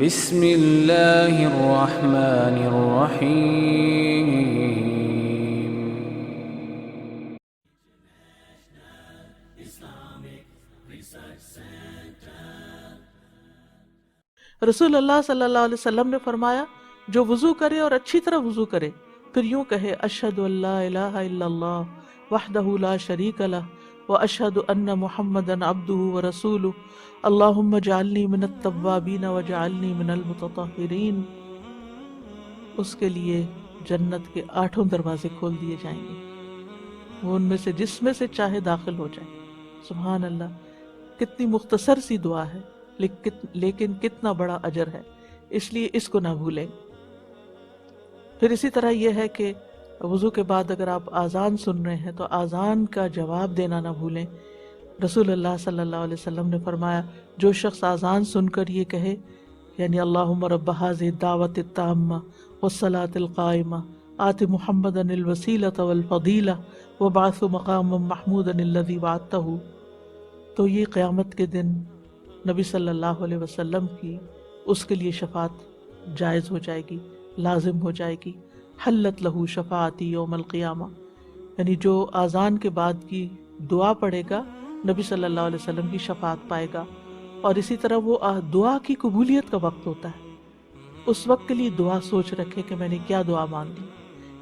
بسم اللہ الرحمن الرحیم. رسول اللہ صلی اللہ علیہ وسلم نے فرمایا جو وضو کرے اور اچھی طرح وضو کرے پھر یوں کہے اشہد ان لا الہ الا اللہ وحدہ لا شریک لہ واشہد ان محمدا عبدہ ورسولہ اللہم اجعلنی من التوابین واجعلنی من المتطہرین، اس کے لیے جنت کے 8 دروازے کھول دیے جائیں گے، وہ ان میں سے جس میں سے چاہے داخل ہو جائے. سبحان اللہ، کتنی مختصر سی دعا ہے لیکن کتنا بڑا اجر ہے، اس لیے اس کو نہ بھولیں. پھر اسی طرح یہ ہے کہ وضو کے بعد اگر آپ اذان سن رہے ہیں تو اذان کا جواب دینا نہ بھولیں. رسول اللہ صلی اللہ علیہ وسلم نے فرمایا جو شخص اذان سن کر یہ کہے یعنی اللہم رب ھذہ الدعوۃ التامہ والصلاۃ القائمہ آت محمدا الوسیلۃ والفضیلہ وابعثہ مقاما محمودا الذی وعدتہ، تو یہ قیامت کے دن نبی صلی اللہ علیہ وسلم کی اس کے لیے شفاعت جائز ہو جائے گی، لازم ہو جائے گی. حلت لہ شفاعتی یوم القیامہ، یعنی جو اذان کے بعد کی دعا پڑھے گا نبی صلی اللہ علیہ وسلم کی شفاعت پائے گا. اور اسی طرح وہ دعا کی قبولیت کا وقت ہوتا ہے، اس وقت کے لیے دعا سوچ رکھے کہ میں نے کیا دعا مانگی.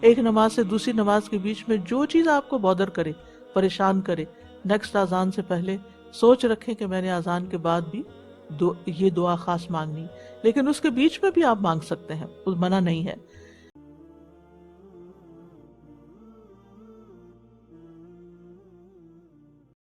ایک نماز سے دوسری نماز کے بیچ میں جو چیز آپ کو بودر کرے، پریشان کرے، نیکسٹ اذان سے پہلے سوچ رکھیں کہ میں نے اذان کے بعد بھی یہ دعا خاص مانگنی، لیکن اس کے بیچ میں بھی آپ مانگ سکتے ہیں، منع نہیں ہے.